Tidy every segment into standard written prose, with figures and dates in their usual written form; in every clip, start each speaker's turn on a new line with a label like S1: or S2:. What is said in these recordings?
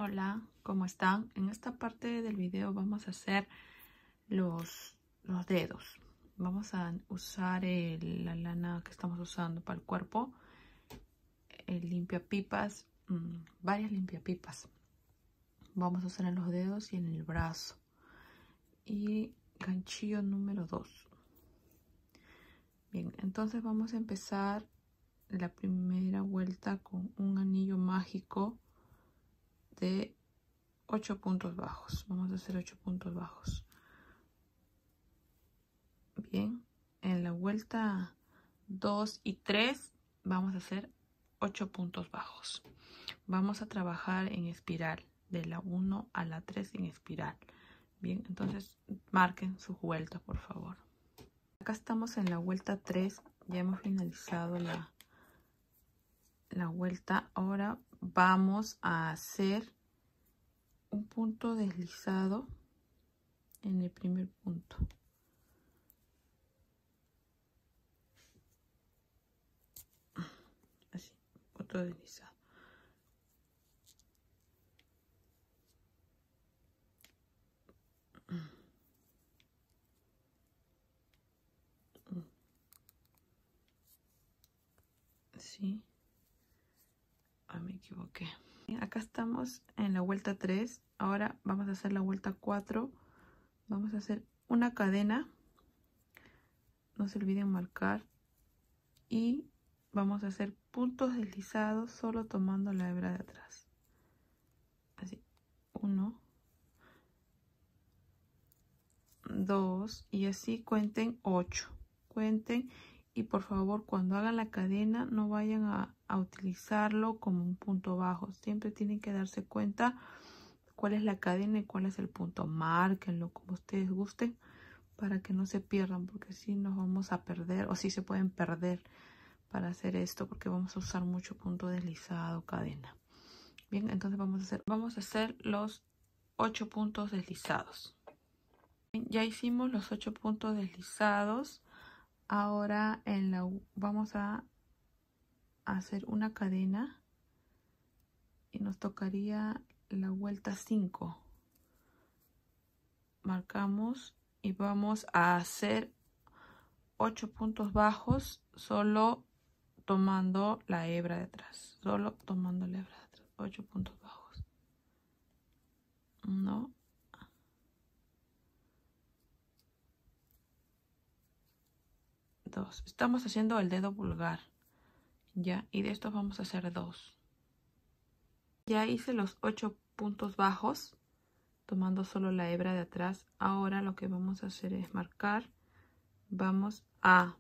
S1: Hola, ¿cómo están? En esta parte del video vamos a hacer los dedos. Vamos a usar la lana que estamos usando para el cuerpo, el limpiapipas, varias limpiapipas. Vamos a usar en los dedos y en el brazo. Y ganchillo número 2. Bien, entonces vamos a empezar la primera vuelta con un anillo mágico de 8 puntos bajos. Vamos a hacer 8 puntos bajos. Bien, en la vuelta 2 y 3 vamos a hacer 8 puntos bajos. Vamos a trabajar en espiral, de la 1 a la 3 en espiral. Bien, entonces marquen sus vueltas, por favor. Acá estamos en la vuelta 3, ya hemos finalizado la vuelta. Ahora vamos a hacer un punto deslizado en el primer punto. Así, punto deslizado. Sí, me equivoqué. Acá estamos en la vuelta 3. Ahora vamos a hacer la vuelta 4. Vamos a hacer una cadena. No se olviden marcar. Y vamos a hacer puntos deslizados solo tomando la hebra de atrás. Así. 1, 2 y así cuenten 8. Cuenten. Y por favor, cuando hagan la cadena, no vayan a utilizarlo como un punto bajo. Siempre tienen que darse cuenta cuál es la cadena y cuál es el punto. Márquenlo como ustedes gusten para que no se pierdan, porque si nos vamos a perder o si se pueden perder para hacer esto, porque vamos a usar mucho punto deslizado, cadena. Bien, entonces vamos a hacer los 8 puntos deslizados. Bien, ya hicimos los 8 puntos deslizados. Ahora vamos a hacer una cadena y nos tocaría la vuelta 5. Marcamos y vamos a hacer 8 puntos bajos solo tomando la hebra de atrás. Solo tomando la hebra de atrás. 8 puntos bajos. 1, 2. Estamos haciendo el dedo pulgar. Ya, y de estos vamos a hacer 2. Ya hice los 8 puntos bajos tomando solo la hebra de atrás. Ahora lo que vamos a hacer es marcar. Vamos a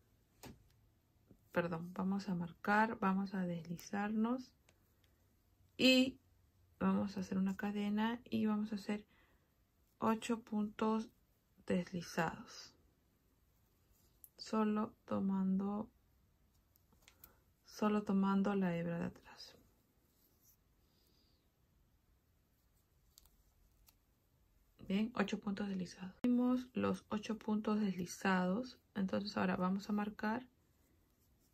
S1: marcar, vamos a deslizarnos y vamos a hacer una cadena y vamos a hacer 8 puntos deslizados. Solo tomando la hebra de atrás. Bien, 8 puntos deslizados. Hicimos los 8 puntos deslizados. Entonces ahora vamos a marcar.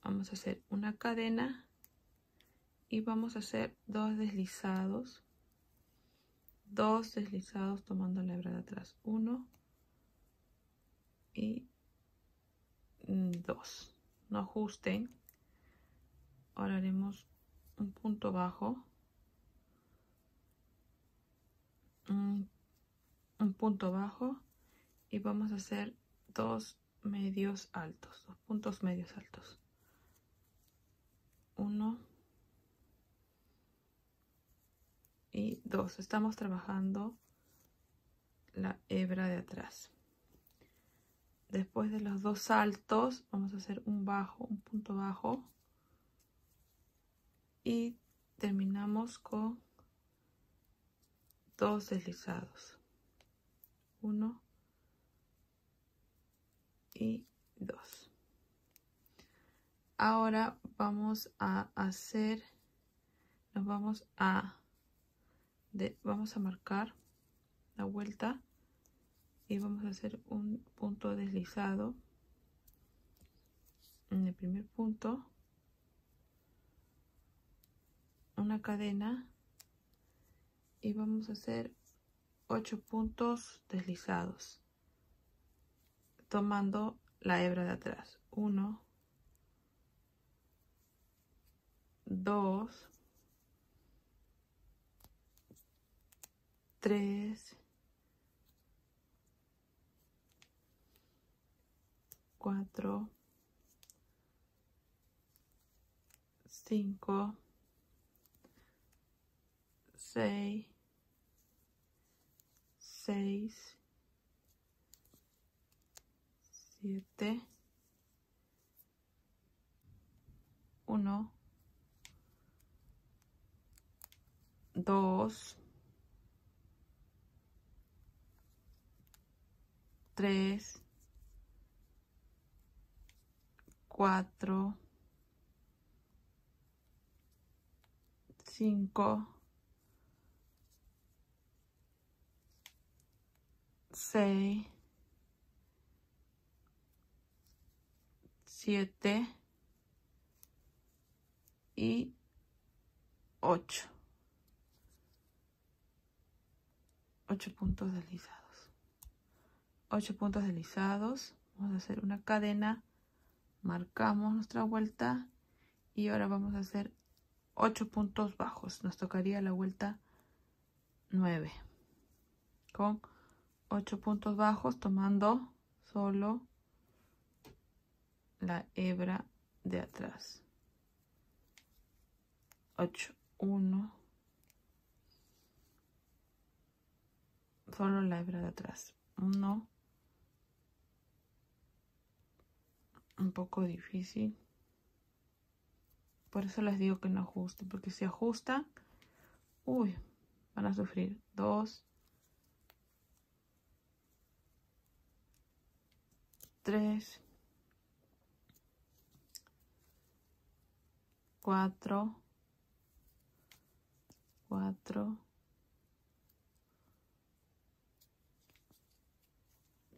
S1: Vamos a hacer una cadena. Y vamos a hacer 2 deslizados. 2 deslizados tomando la hebra de atrás. 1 y 2. No ajusten. Ahora haremos un punto bajo. Un punto bajo y vamos a hacer 2 medios altos, 2 puntos medios altos. 1 y 2. Estamos trabajando la hebra de atrás. Después de los 2 saltos vamos a hacer un punto bajo y terminamos con 2 deslizados. 1 y 2. Ahora vamos a hacer, vamos a marcar la vuelta y vamos a hacer un punto deslizado en el primer punto, una cadena y vamos a hacer 8 puntos deslizados tomando la hebra de atrás. 1, 2, 3, 4, 5, 6, 7, 1, 2, 3, 4, 5, 6, 7 y 8. 8 puntos deslizados. 8 puntos deslizados. Vamos a hacer una cadena. Marcamos nuestra vuelta. Y ahora vamos a hacer 8 puntos bajos. Nos tocaría la vuelta 9. Con 8 puntos bajos tomando solo la hebra de atrás. 8, 1, solo la hebra de atrás. 1, un poco difícil, por eso les digo que no ajusten, porque si ajustan, uy, van a sufrir. 2, 3, 4,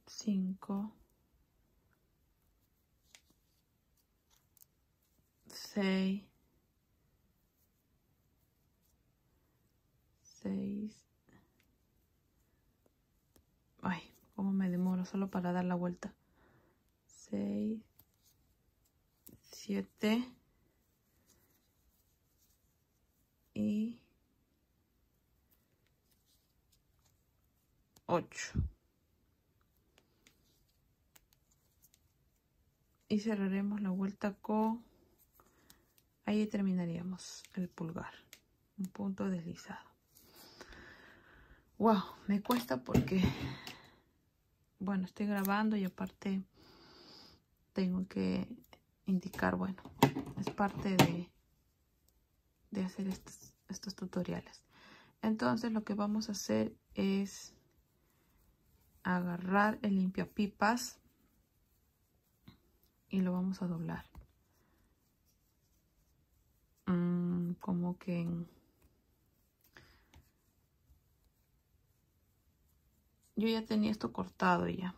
S1: 5, 6, ay, cómo me demoro solo para dar la vuelta. 6, 7 y 8. Y cerraremos la vuelta con, ahí terminaríamos el pulgar, un punto deslizado. Wow, me cuesta porque, bueno, estoy grabando y aparte tengo que indicar, bueno, es parte de hacer estos tutoriales. Entonces lo que vamos a hacer es agarrar el limpiapipas y lo vamos a doblar. Como que yo ya tenía esto cortado ya.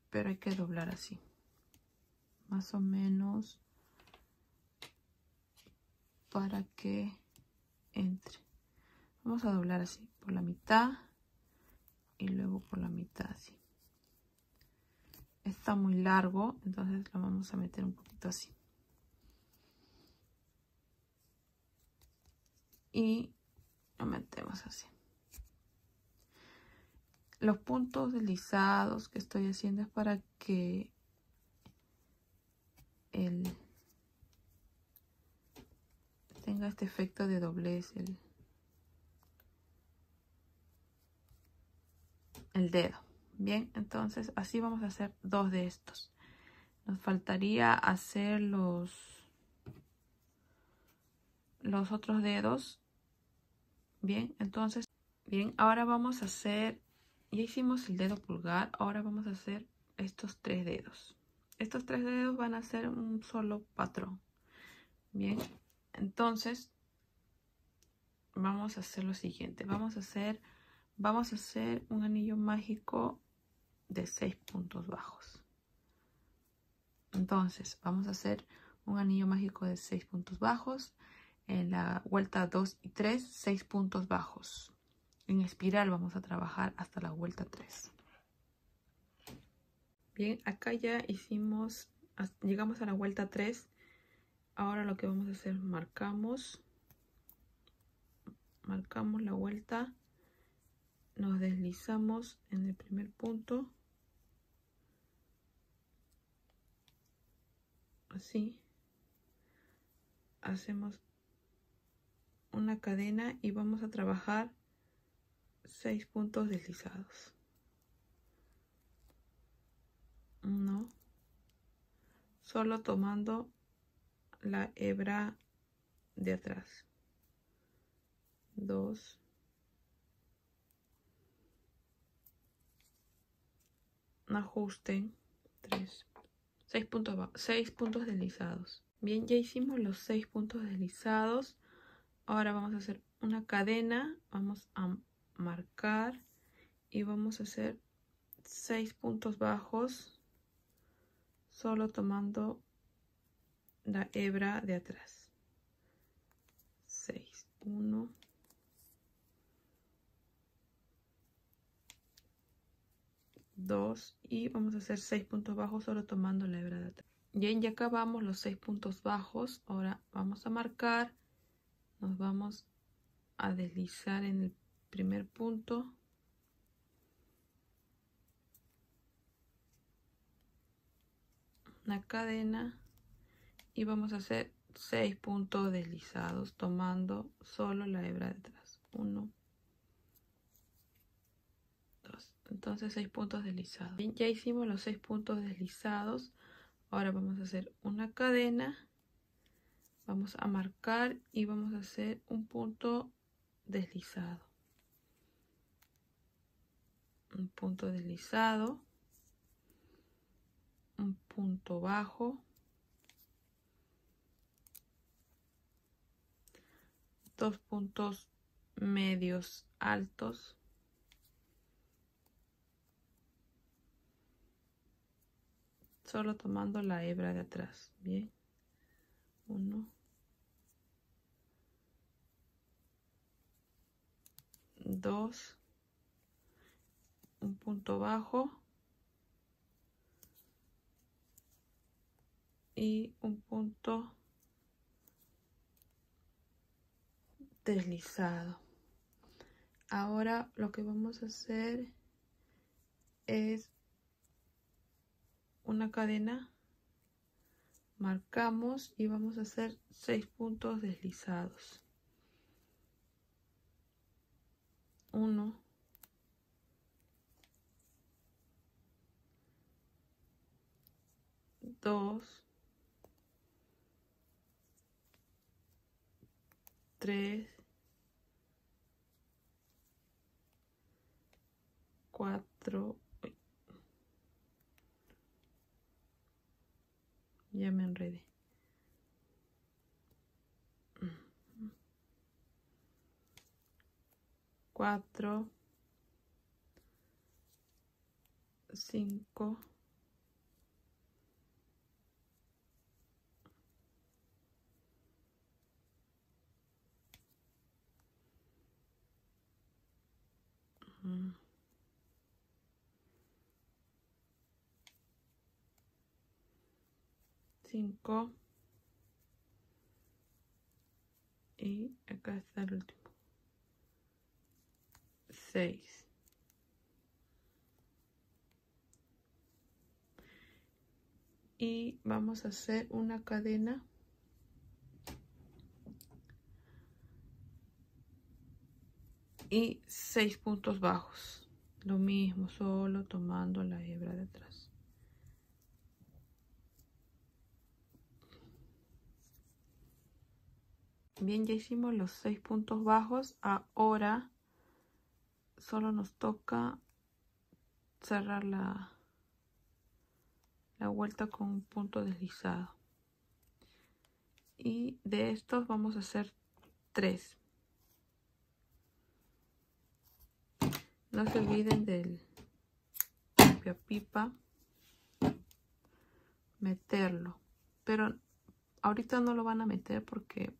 S1: Pero hay que doblar así. Más o menos para que entre. Vamos a doblar así por la mitad y luego por la mitad así. Está muy largo, entonces lo vamos a meter un poquito así. Y lo metemos así. Los puntos deslizados que estoy haciendo es para que tenga este efecto de doblez el dedo. Bien, entonces así vamos a hacer 2 de estos. Nos faltaría hacer los otros dedos. Bien, entonces, bien, ahora vamos a hacer, ya hicimos el dedo pulgar, ahora vamos a hacer estos 3 dedos. Estos 3 dedos van a ser un solo patrón. Bien, entonces vamos a hacer lo siguiente. Vamos a hacer un anillo mágico de 6 puntos bajos. Entonces vamos a hacer un anillo mágico de 6 puntos bajos. en la vuelta 2 y 3, 6 puntos bajos. En espiral vamos a trabajar hasta la vuelta 3. Bien, acá ya hicimos, llegamos a la vuelta 3. Ahora lo que vamos a hacer, marcamos la vuelta, nos deslizamos en el primer punto, así, hacemos una cadena y vamos a trabajar 6 puntos deslizados. 1, solo tomando la hebra de atrás. 2, ajusten. 3, 6 puntos deslizados. Bien, ya hicimos los 6 puntos deslizados. Ahora vamos a hacer una cadena, vamos a marcar y vamos a hacer 6 puntos bajos, solo tomando la hebra de atrás. 6, 1, 2 y vamos a hacer 6 puntos bajos solo tomando la hebra de atrás. Bien, ya acabamos los 6 puntos bajos. Ahora vamos a marcar, nos vamos a deslizar en el primer punto, una cadena y vamos a hacer 6 puntos deslizados tomando solo la hebra de atrás. 1, 2, entonces 6 puntos deslizados. Bien, ya hicimos los 6 puntos deslizados. Ahora vamos a hacer una cadena, vamos a marcar y vamos a hacer un punto deslizado, un punto deslizado, un punto bajo, 2 puntos medios altos, solo tomando la hebra de atrás. Bien, 1, 2, un punto bajo y un punto deslizado. Ahora lo que vamos a hacer es una cadena, marcamos y vamos a hacer 6 puntos deslizados. 1, 2, 3, 4, ya me enredé. 4, 5, 5 y acá está el último. 6. Y vamos a hacer una cadena y 6 puntos bajos. Lo mismo, solo tomando la hebra de atrás. Bien, ya hicimos los 6 puntos bajos. Ahora solo nos toca cerrar la vuelta con un punto deslizado. Y de estos vamos a hacer 3. No se olviden del pipa, meterlo. Pero ahorita no lo van a meter porque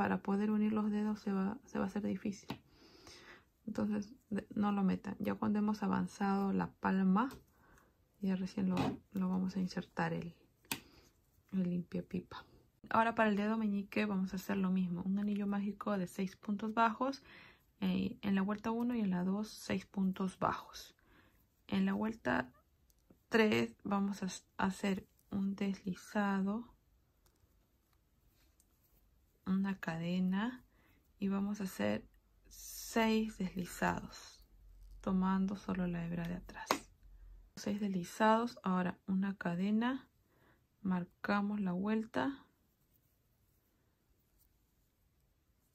S1: para poder unir los dedos se va a hacer difícil. Entonces no lo metan. Ya cuando hemos avanzado la palma, ya recién lo vamos a insertar el limpiapipa. Ahora para el dedo meñique vamos a hacer lo mismo. Un anillo mágico de 6 puntos bajos. En la vuelta 1 y en la 2, 6 puntos bajos. En la vuelta 3 vamos a hacer un deslizado, una cadena y vamos a hacer 6 deslizados, tomando solo la hebra de atrás. 6 deslizados, ahora una cadena, marcamos la vuelta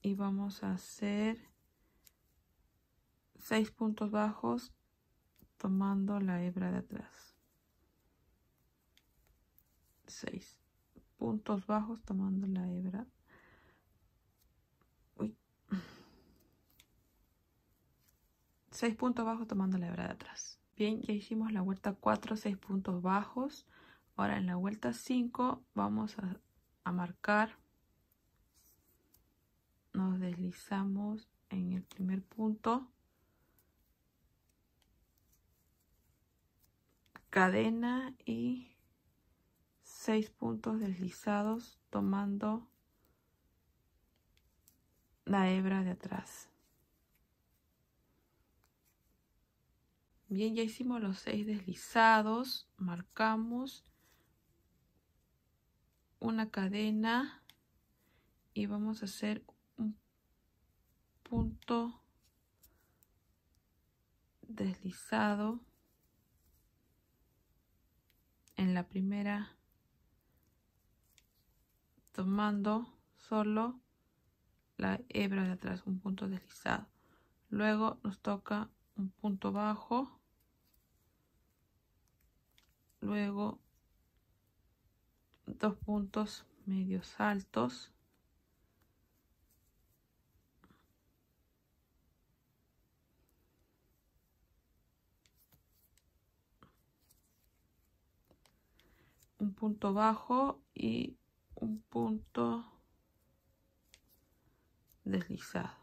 S1: y vamos a hacer 6 puntos bajos tomando la hebra de atrás. 6 puntos bajos tomando la hebra. 6 puntos bajos tomando la hebra de atrás. Bien, ya hicimos la vuelta 4, 6 puntos bajos. Ahora en la vuelta 5 vamos a marcar. Nos deslizamos en el primer punto. Cadena y 6 puntos deslizados tomando la hebra de atrás. Bien, ya hicimos los 6 deslizados, marcamos una cadena y vamos a hacer un punto deslizado en la primera, tomando solo la hebra de atrás, un punto deslizado. Luego nos toca un punto bajo, luego 2 puntos medios altos, un punto bajo y un punto deslizado.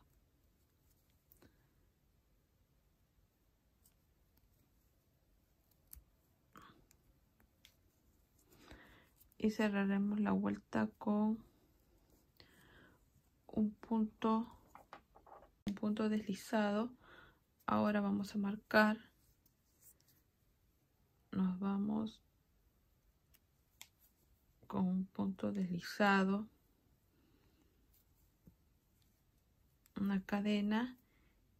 S1: Y cerraremos la vuelta con un punto deslizado. Ahora vamos a marcar, nos vamos con un punto deslizado, una cadena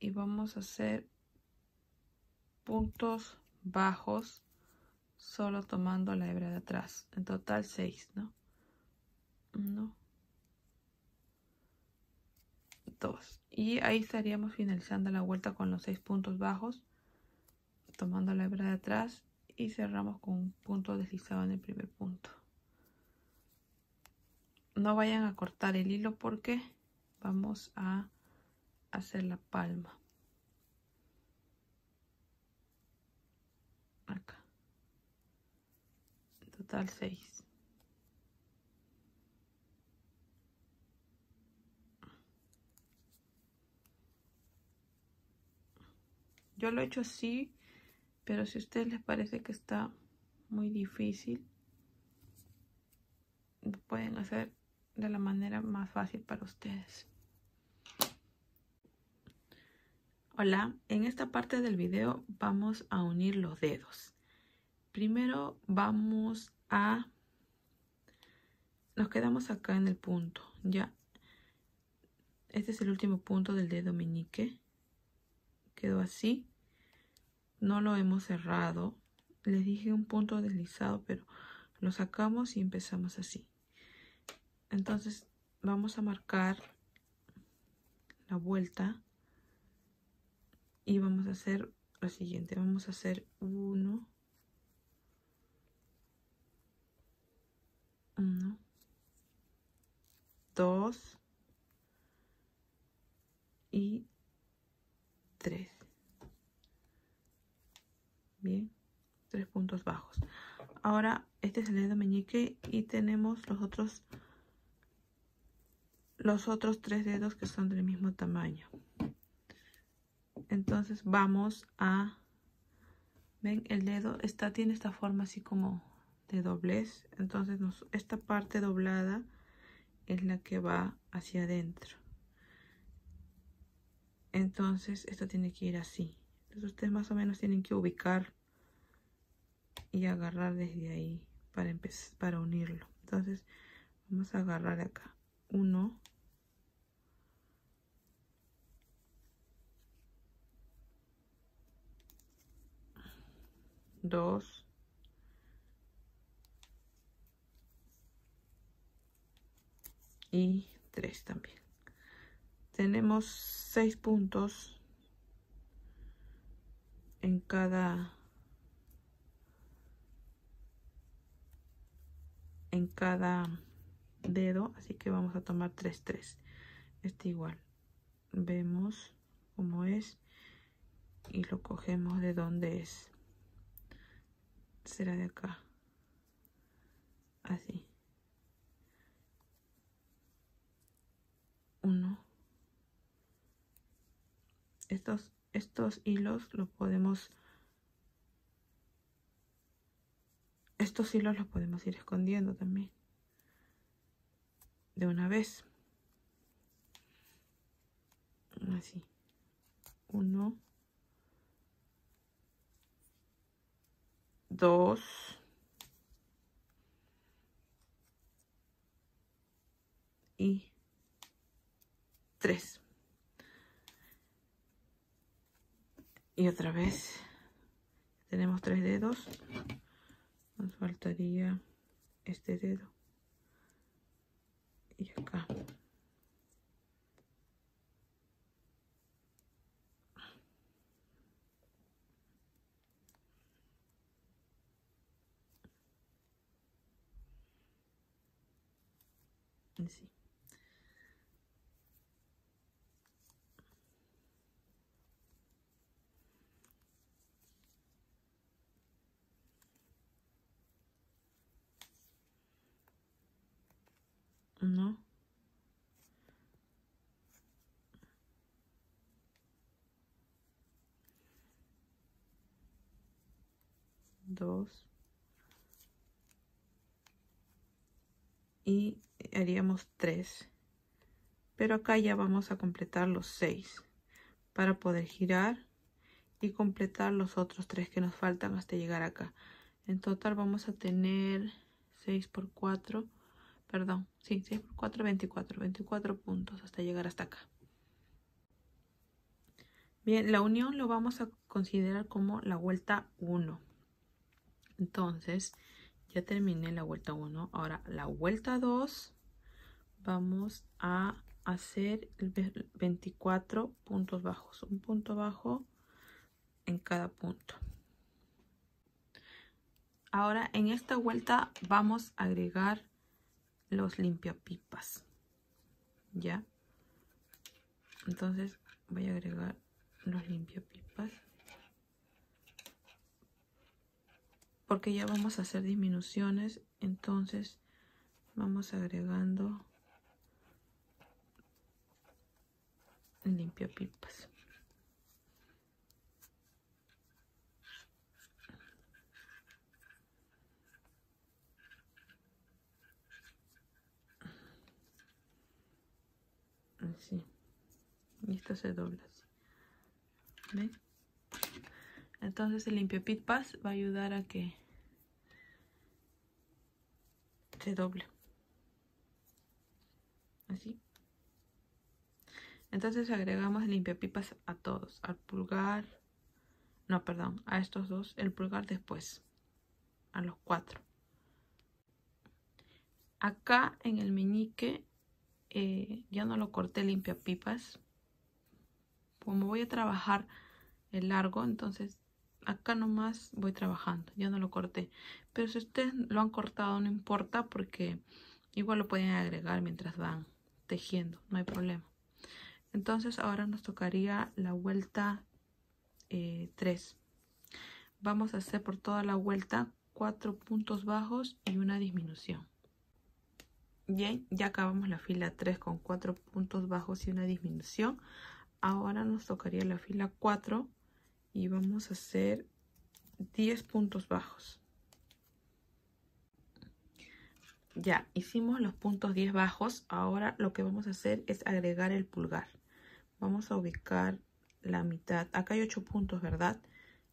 S1: y vamos a hacer puntos bajos solo tomando la hebra de atrás. En total 6, ¿no? 1, 2. Y ahí estaríamos finalizando la vuelta con los 6 puntos bajos, tomando la hebra de atrás y cerramos con un punto deslizado en el primer punto. No vayan a cortar el hilo porque vamos a hacer la palma. Acá. En total 6. Yo lo he hecho así, pero si a ustedes les parece que está muy difícil, lo pueden hacer de la manera más fácil para ustedes. Hola, en esta parte del video vamos a unir los dedos. Primero nos quedamos acá en el punto, ya. Este es el último punto del dedo meñique. Quedó así. No lo hemos cerrado. Les dije un punto deslizado, pero lo sacamos y empezamos así. Entonces vamos a marcar la vuelta y vamos a hacer lo siguiente. Vamos a hacer 1, 1, 2 y 3. Bien, 3 puntos bajos. Ahora este es el dedo meñique y tenemos los otros 3 dedos que son del mismo tamaño. Entonces vamos a, ven, el dedo tiene esta forma así como de doblez. Entonces esta parte doblada es la que va hacia adentro. Entonces esto tiene que ir así. Entonces ustedes más o menos tienen que ubicar y agarrar desde ahí para empezar, para unirlo. Entonces vamos a agarrar acá 1, 2, y 3 también. Tenemos 6 puntos en cada dedo, así que vamos a tomar 3, 3. Este igual, vemos cómo es y lo cogemos de donde es. Será de acá, así. 1. Estos hilos los podemos ir escondiendo también de una vez, así. 1, 2, y 3. Y otra vez tenemos 3 dedos, nos faltaría este dedo y acá. Así. Uno, 2 y haríamos 3, pero acá ya vamos a completar los 6 para poder girar y completar los otros 3 que nos faltan hasta llegar acá. En total vamos a tener 6 por 4, perdón, sí, 6 por 4, 24 puntos hasta llegar hasta acá. Bien, la unión lo vamos a considerar como la vuelta 1. Entonces, ya terminé la vuelta 1. Ahora, la vuelta 2, vamos a hacer 24 puntos bajos. Un punto bajo en cada punto. Ahora, en esta vuelta vamos a agregar los limpiapipas. ¿Ya? Entonces, voy a agregar los limpiapipas. Porque ya vamos a hacer disminuciones, entonces vamos agregando limpiapipas. Así. Y esto se dobla así. ¿Ven? Entonces el limpiapipas va a ayudar a que se doble. Así. Entonces agregamos el limpiapipas a todos. Al pulgar. No, perdón. A estos dos. El pulgar después. A los 4. Acá en el meñique ya no lo corté limpiapipas. Como voy a trabajar el largo, entonces acá nomás voy trabajando, ya no lo corté. Pero si ustedes lo han cortado no importa, porque igual lo pueden agregar mientras van tejiendo, no hay problema. Entonces ahora nos tocaría la vuelta 3. Vamos a hacer por toda la vuelta 4 puntos bajos y una disminución. Bien, ya acabamos la fila 3 con 4 puntos bajos y una disminución. Ahora nos tocaría la fila 4 y vamos a hacer 10 puntos bajos. Ya hicimos los puntos 10 bajos. Ahora lo que vamos a hacer es agregar el pulgar. Vamos a ubicar la mitad. Acá hay 8 puntos, ¿verdad?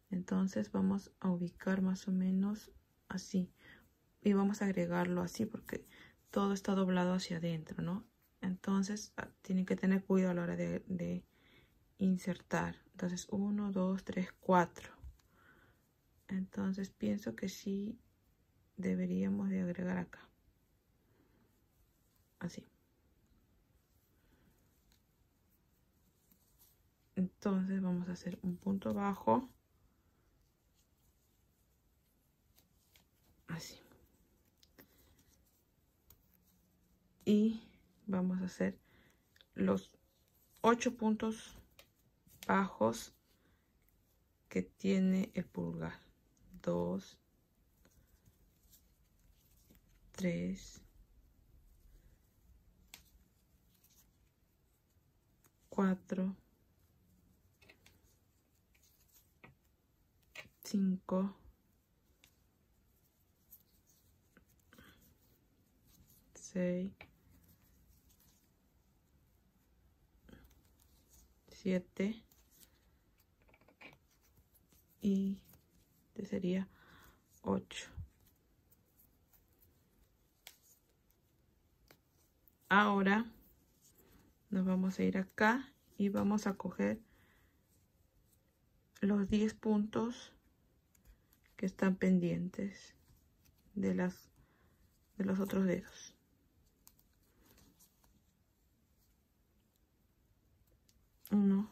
S1: Entonces vamos a ubicar más o menos así. Y vamos a agregarlo así porque todo está doblado hacia adentro, ¿no? Entonces tienen que tener cuidado a la hora de insertar. Entonces 1, 2, 3, 4. Entonces pienso que sí deberíamos de agregar acá. Así. Entonces vamos a hacer un punto bajo. Así. Y vamos a hacer los 8 puntos bajos que tiene el pulgar. 2, 3, 4, 5, 6, 7 y este sería 8. Ahora nos vamos a ir acá y vamos a coger los 10 puntos que están pendientes de los otros dedos. 1,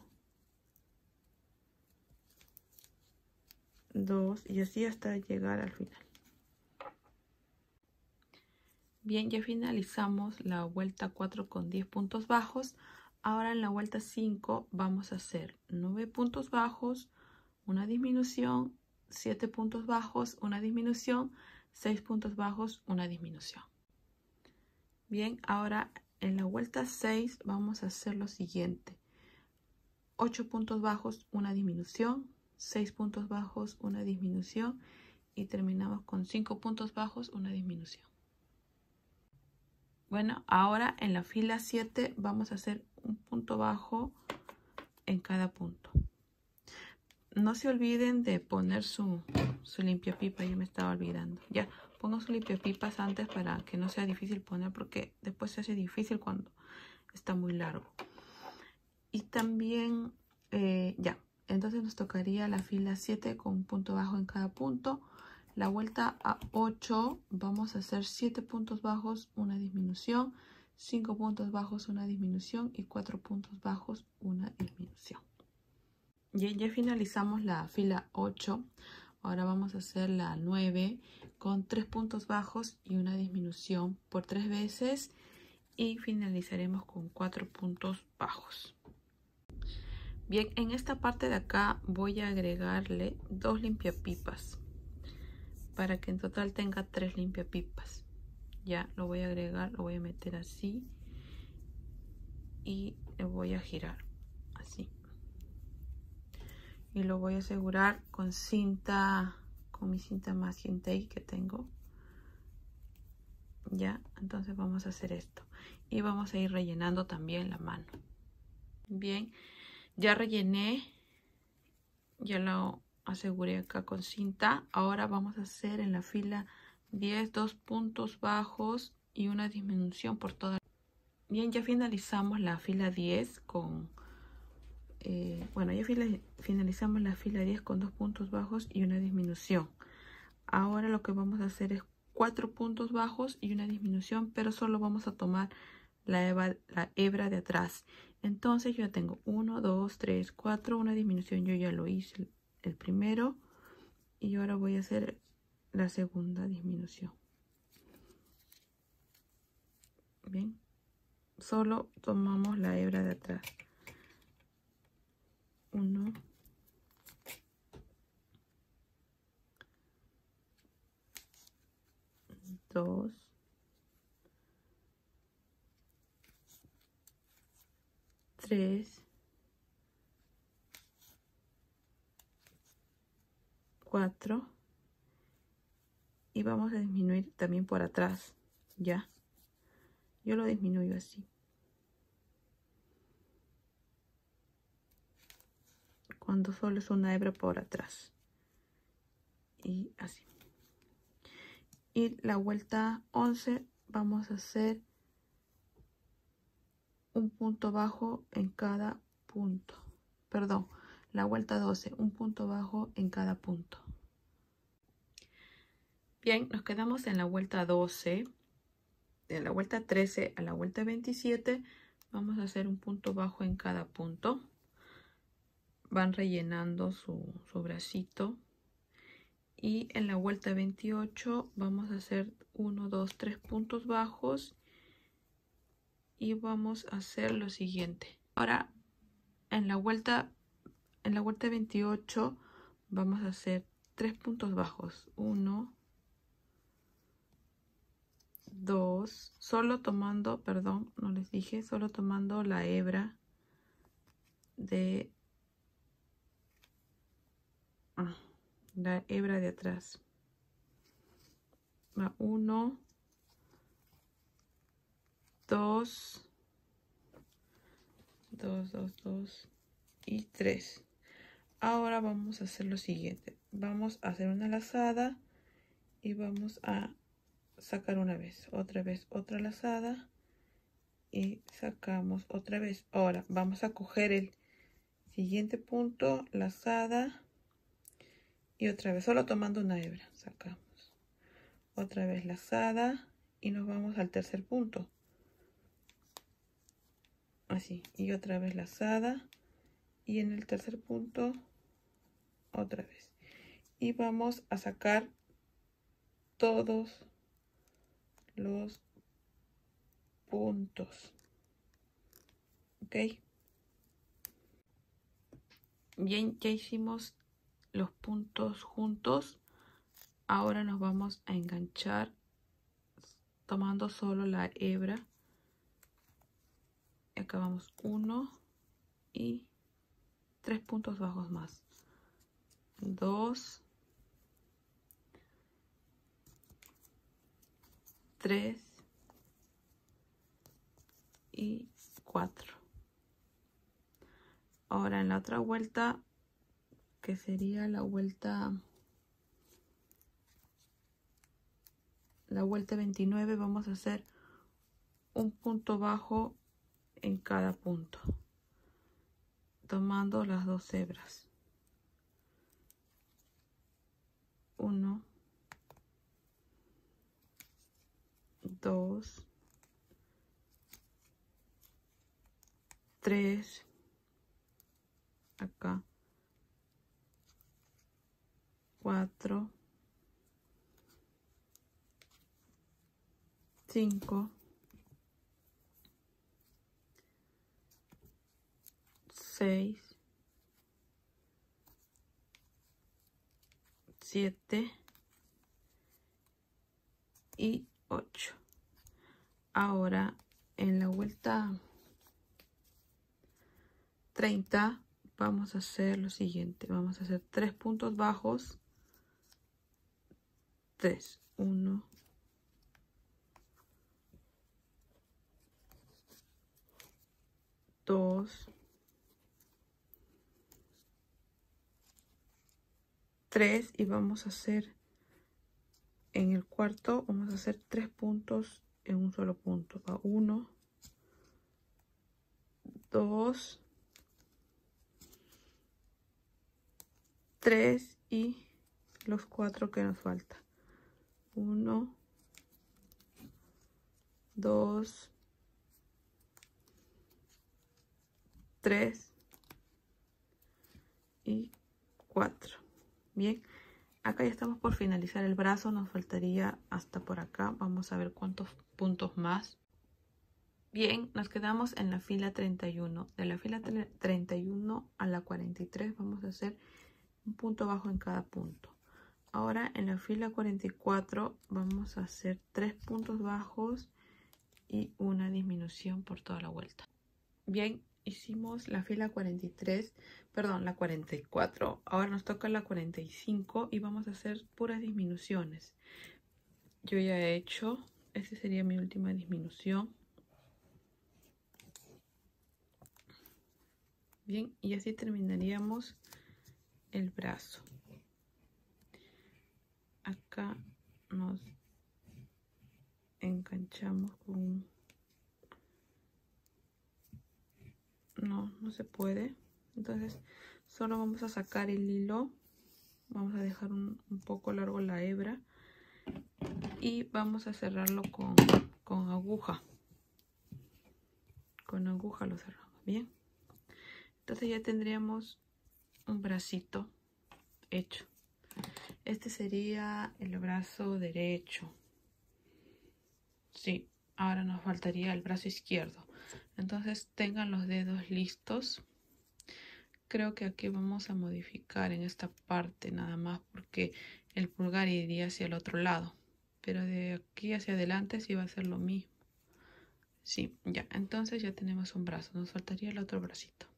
S1: 2 y así hasta llegar al final. Bien, ya finalizamos la vuelta 4 con 10 puntos bajos. Ahora en la vuelta 5 vamos a hacer 9 puntos bajos, una disminución, 7 puntos bajos, una disminución, 6 puntos bajos, una disminución. Bien, ahora en la vuelta 6 vamos a hacer lo siguiente. 8 puntos bajos, una disminución, 6 puntos bajos, una disminución y terminamos con 5 puntos bajos, una disminución. Bueno, ahora en la fila 7 vamos a hacer un punto bajo en cada punto. No se olviden de poner su limpiapipa, yo me estaba olvidando. Ya, pongan su limpiapipas antes para que no sea difícil poner porque después se hace difícil cuando está muy largo. Y también, ya, entonces nos tocaría la fila 7 con un punto bajo en cada punto. La vuelta a 8 vamos a hacer 7 puntos bajos, una disminución, 5 puntos bajos, una disminución y 4 puntos bajos, una disminución. Ya finalizamos la fila 8. Ahora vamos a hacer la 9 con 3 puntos bajos y una disminución por 3 veces y finalizaremos con 4 puntos bajos. Bien, en esta parte de acá voy a agregarle 2 limpiapipas para que en total tenga 3 limpiapipas. Ya lo voy a agregar, lo voy a meter así y lo voy a girar así. Y lo voy a asegurar con cinta, con mi cinta masking tape que tengo. Ya, entonces vamos a hacer esto. Y vamos a ir rellenando también la mano. Bien, ya rellené, ya lo aseguré acá con cinta. Ahora vamos a hacer en la fila 10 2 puntos bajos y una disminución por toda. Bien, ya finalizamos la fila 10 con bueno, ya finalizamos la fila 10 con 2 puntos bajos y una disminución. Ahora lo que vamos a hacer es 4 puntos bajos y una disminución, pero solo vamos a tomar la hebra de atrás. Entonces yo tengo 1, 2, 3, 4, una disminución. Yo ya lo hice el primero y ahora voy a hacer la segunda disminución. Bien, solo tomamos la hebra de atrás. 1, 2, 3, 4 y vamos a disminuir también por atrás. Ya, yo lo disminuyo así, cuando solo es una hebra por atrás, y así. Y la vuelta 11 vamos a hacer un punto bajo en cada punto, perdón, la vuelta 12, un punto bajo en cada punto. Bien, nos quedamos en la vuelta 12. De la vuelta 13 a la vuelta 27 vamos a hacer un punto bajo en cada punto. Van rellenando su bracito. Y en la vuelta 28 vamos a hacer 1, 2, 3 puntos bajos. Y vamos a hacer lo siguiente. Ahora en la vuelta 28 vamos a hacer 3 puntos bajos. 1, 2, solo tomando, perdón, no les dije, solo tomando la hebra de atrás. Va 1, 2, 2, 2, 2 y 3. Ahora vamos a hacer lo siguiente. Vamos a hacer una lazada y vamos a sacar una vez, otra lazada y sacamos otra vez. Ahora vamos a coger el siguiente punto, lazada y otra vez, solo tomando una hebra, sacamos otra vez lazada y nos vamos al tercer punto, así, y otra vez lazada y en el tercer punto otra vez, y vamos a sacar todos los puntos. Ok, bien, ya hicimos los puntos juntos. Ahora nos vamos a enganchar tomando solo la hebra. Acabamos 1 y 3 puntos bajos más. 2, 3 y 4. Ahora en la otra vuelta, que sería la vuelta 29, vamos a hacer un punto bajo en cada punto, tomando las dos hebras. 1, 2, 3, acá, 4, 5, 6, 7 y 8. Ahora en la vuelta 30 vamos a hacer lo siguiente. Vamos a hacer 3 puntos bajos. 3, 1, 2, 3 y vamos a hacer en el cuarto, vamos a hacer 3 puntos en un solo punto. Va 1, 2, 3 y los 4 que nos falta. 1, 2, 3 y 4. Bien, acá ya estamos por finalizar el brazo, nos faltaría hasta por acá. Vamos a ver cuántos puntos más. Bien, nos quedamos en la fila 31. De la fila 31 a la 43 vamos a hacer un punto bajo en cada punto. Ahora en la fila 44 vamos a hacer 3 puntos bajos y una disminución por toda la vuelta. Bien, hicimos la fila 43, perdón, la 44. Ahora nos toca la 45 y vamos a hacer puras disminuciones. Yo ya he hecho, esta sería mi última disminución. Bien, y así terminaríamos el brazo. Acá nos enganchamos con... No se puede. Entonces solo vamos a sacar el hilo. Vamos a dejar un poco largo la hebra. Y vamos a cerrarlo con aguja. Con aguja lo cerramos. Bien. Entonces ya tendríamos un bracito hecho. Este sería el brazo derecho. Sí, ahora nos faltaría el brazo izquierdo. Entonces tengan los dedos listos. Creo que aquí vamos a modificar en esta parte nada más porque el pulgar iría hacia el otro lado. Pero de aquí hacia adelante sí va a ser lo mismo. Sí, ya. Entonces ya tenemos un brazo. Nos faltaría el otro bracito.